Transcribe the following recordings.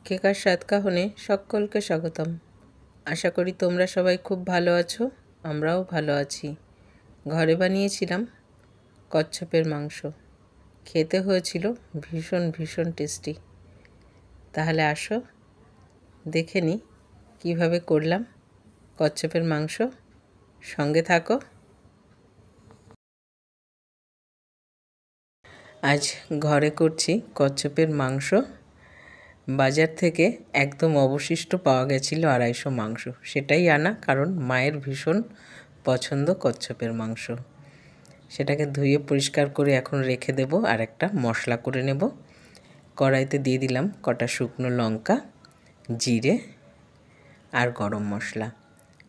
কেকার স্বাদ কাহনে সকলকে স্বাগতম। আশা করি তোমরা সবাই খুব ভালো আছো, আমরাও ভালো আছি। ঘরে বানিয়েছিলাম কচ্ছপের মাংস, খেতে হয়েছিল ভীষণ ভীষণ টেস্টি। তাহলে আসো দেখে নিই কীভাবে করলাম কচ্ছপের মাংস, সঙ্গে থাকো। আজ ঘরে করছি কচ্ছপের মাংস। বাজার থেকে একদম অবশিষ্ট পাওয়া গেছিলো 250 মাংস, সেটাই আনা, কারণ মায়ের ভীষণ পছন্দ কচ্ছপের মাংস। সেটাকে ধুয়ে পরিষ্কার করে এখন রেখে দেব, আর একটা মশলা করে নেব। কড়াইতে দিয়ে দিলাম কটা শুকনো লঙ্কা, জিরে আর গরম মশলা।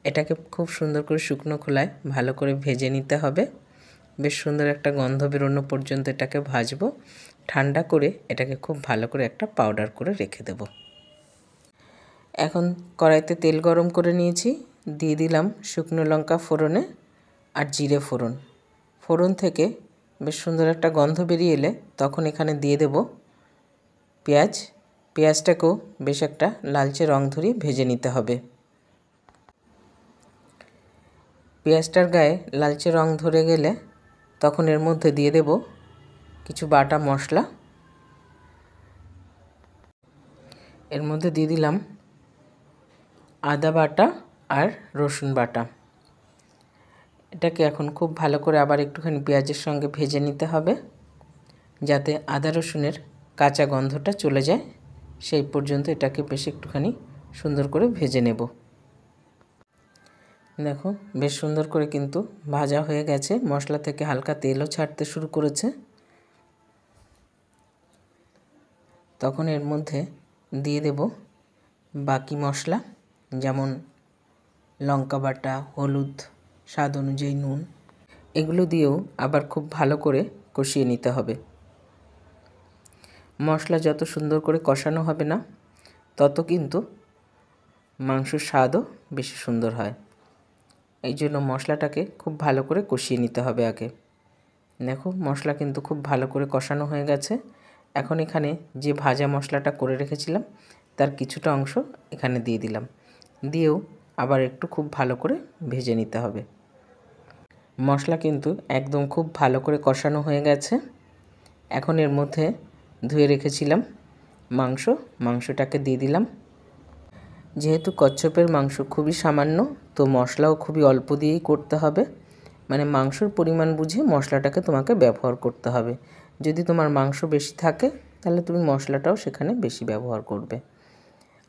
এটাকে খুব সুন্দর করে শুকনো খোলায় ভালো করে ভেজে নিতে হবে। বেশ সুন্দর একটা গন্ধ বেরোনো পর্যন্ত এটাকে ভাজবো। ঠান্ডা করে এটাকে খুব ভালো করে একটা পাউডার করে রেখে দেব। এখন কড়াইতে তেল গরম করে নিয়েছি, দিয়ে দিলাম শুকনো লঙ্কা ফোড়নে আর জিরে ফোড়ন। ফোড়ন থেকে বেশ সুন্দর একটা গন্ধ বেরিয়ে এলে তখন এখানে দিয়ে দেব পেঁয়াজ। পেঁয়াজটাকেও বেশ একটা লালচে রং ধরিয়ে ভেজে নিতে হবে। পেঁয়াজটার গায়ে লালচে রং ধরে গেলে তখন এর মধ্যে দিয়ে দেব কিছু বাটা মশলা। এর মধ্যে দিয়ে দিলাম আদা বাটা আর রসুন বাটা। এটাকে এখন খুব ভালো করে আবার একটুখানি পেঁয়াজের সঙ্গে ভেজে নিতে হবে, যাতে আদা রসুনের কাঁচা গন্ধটা চলে যায়। সেই পর্যন্ত এটাকে বেশ একটুখানি সুন্দর করে ভেজে নেব। দেখো বেশ সুন্দর করে কিন্তু ভাজা হয়ে গেছে, মশলা থেকে হালকা তেলও ছাড়তে শুরু করেছে। তখন এর মধ্যে দিয়ে দেব বাকি মশলা, যেমন লঙ্কা বাটা, হলুদ, স্বাদ অনুযায়ী নুন। এগুলো দিয়েও আবার খুব ভালো করে কষিয়ে নিতে হবে। মশলা যত সুন্দর করে কষানো হবে না, তত কিন্তু মাংসের স্বাদও বেশি সুন্দর হয়। এই জন্য মশলাটাকে খুব ভালো করে কষিয়ে নিতে হবে আগে। দেখো মশলা কিন্তু খুব ভালো করে কষানো হয়ে গেছে। এখন এখানে যে ভাজা মশলাটা করে রেখেছিলাম তার কিছুটা অংশ এখানে দিয়ে দিলাম, দিয়েও আবার একটু খুব ভালো করে ভেজে নিতে হবে। মশলা কিন্তু একদম খুব ভালো করে কষানো হয়ে গেছে। এখন এর মধ্যে ধুয়ে রেখেছিলাম মাংসটাকে দিয়ে দিলাম। যেহেতু কচ্ছপের মাংস খুবই সামান্য, তো মশলাও খুবই অল্প দিয়েই করতে হবে। মানে মাংসর পরিমাণ বুঝে মশলাটাকে তোমাকে ব্যবহার করতে হবে। যদি তোমার মাংস বেশি থাকে তাহলে তুমি মশলাটাও সেখানে বেশি ব্যবহার করবে।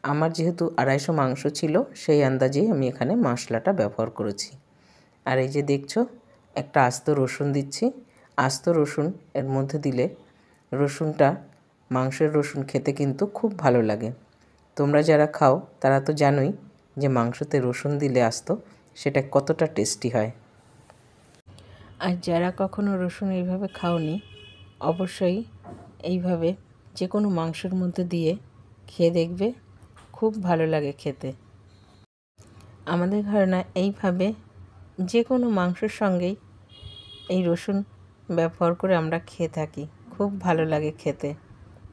আমার যেহেতু 250 মাংস ছিল, সেই আন্দাজেই আমি এখানে মশলাটা ব্যবহার করেছি। আর এই যে দেখছো একটা আস্ত রসুন দিচ্ছি। আস্ত রসুন এর মধ্যে দিলে রসুনটা, মাংসের রসুন খেতে কিন্তু খুব ভালো লাগে। তোমরা যারা খাও তারা তো জানোই যে মাংসতে রসুন দিলে আস্ত সেটা কতটা টেস্টি হয়। আর যারা কখনো রসুন এইভাবে খাওনি, অবশ্যই এইভাবে যে কোনো মাংসের মধ্যে দিয়ে খেয়ে দেখবে, খুব ভালো লাগে খেতে। আমাদের ঘরে না এইভাবে যে কোনো মাংসের সঙ্গেই এই রসুন ব্যবহার করে আমরা খেয়ে থাকি, খুব ভালো লাগে খেতে।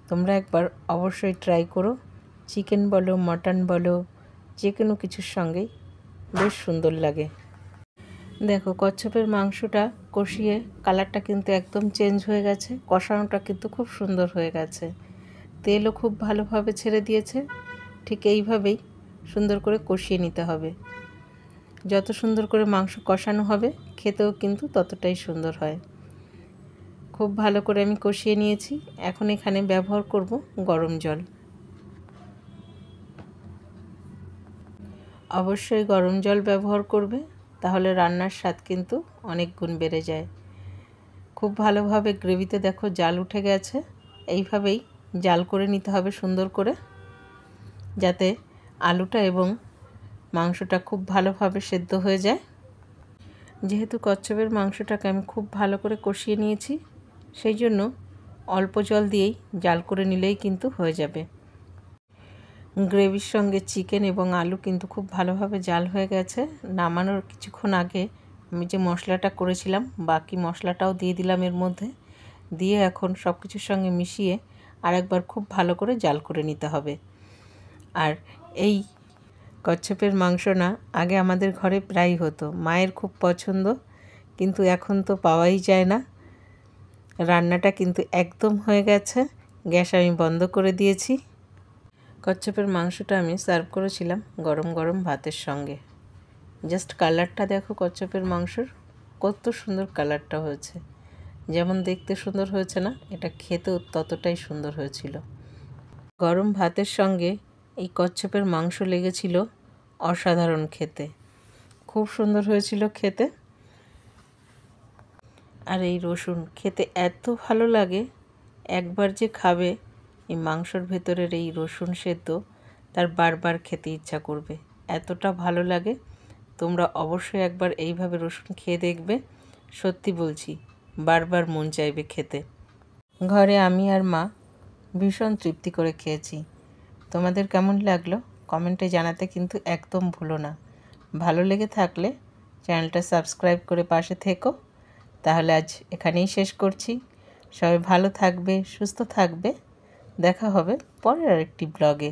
তোমরা একবার অবশ্যই ট্রাই করো। চিকেন বলো, মটন বলো, যে কোনো কিছুর সঙ্গেই বেশ সুন্দর লাগে। দেখো কচ্ছপের মাংসটা কষিয়ে কালারটা কিন্তু একদম চেঞ্জ হয়ে গেছে, কষানোটা কিন্তু খুব সুন্দর হয়ে গেছে, তেলও খুব ভালোভাবে ছেড়ে দিয়েছে। ঠিক এইভাবেই সুন্দর করে কষিয়ে নিতে হবে। যত সুন্দর করে মাংস কষানো হবে খেতেও কিন্তু ততটাই সুন্দর হয়। খুব ভালো করে আমি কষিয়ে নিয়েছি। এখন এখানে ব্যবহার করব গরম জল। অবশ্যই গরম জল ব্যবহার করবে, তাহলে রান্নার স্বাদ কিন্তু অনেক গুণ বেড়ে যায়। খুব ভালোভাবে গ্রেভিতে দেখো জাল উঠে গেছে। এইভাবেই জাল করে নিতে হবে সুন্দর করে, যাতে আলুটা এবং মাংসটা খুব ভালোভাবে সেদ্ধ হয়ে যায়। যেহেতু কচ্ছপের মাংসটাকে আমি খুব ভালো করে কষিয়ে নিয়েছি, সেই জন্য অল্প জল দিয়েই জাল করে নিলেই কিন্তু হয়ে যাবে। গ্রেভির সঙ্গে চিকেন এবং আলু কিন্তু খুব ভালোভাবে জাল হয়ে গেছে। নামানোর কিছুক্ষণ আগে আমি যে মশলাটা করেছিলাম, বাকি মশলাটাও দিয়ে দিলাম এর মধ্যে, দিয়ে এখন সব কিছুর সঙ্গে মিশিয়ে আরেকবার খুব ভালো করে জাল করে নিতে হবে। আর এই কচ্ছপের মাংস না আগে আমাদের ঘরে প্রায়ই হতো, মায়ের খুব পছন্দ, কিন্তু এখন তো পাওয়াই যায় না। রান্নাটা কিন্তু একদম হয়ে গেছে, গ্যাস আমি বন্ধ করে দিয়েছি। কচ্ছপের মাংসটা আমি সার্ভ করেছিলাম গরম গরম ভাতের সঙ্গে। জাস্ট কালারটা দেখো কচ্ছপের মাংসর, কত সুন্দর কালারটা হয়েছে। যেমন দেখতে সুন্দর হয়েছে না, এটা খেতেও ততটাই সুন্দর হয়েছিল। গরম ভাতের সঙ্গে এই কচ্ছপের মাংস লেগেছিল অসাধারণ খেতে, খুব সুন্দর হয়েছিল খেতে। আর এই রসুন খেতে এত ভালো লাগে, একবার যে খাবে এই মাংসর ভেতরের এই রসুন সেদ্ধ, তার বারবার খেতে ইচ্ছা করবে, এতটা ভালো লাগে। তোমরা অবশ্যই একবার এইভাবে রসুন খেয়ে দেখবে, সত্যি বলছি বারবার মন চাইবে খেতে। ঘরে আমি আর মা ভীষণ তৃপ্তি করে খেয়েছি। তোমাদের কেমন লাগলো কমেন্টে জানাতে কিন্তু একদম ভুলো না। ভালো লেগে থাকলে চ্যানেলটা সাবস্ক্রাইব করে পাশে থেকো। তাহলে আজ এখানেই শেষ করছি। সবাই ভালো থাকবে, সুস্থ থাকবে। দেখা হবে পরের আরেকটি ব্লগে।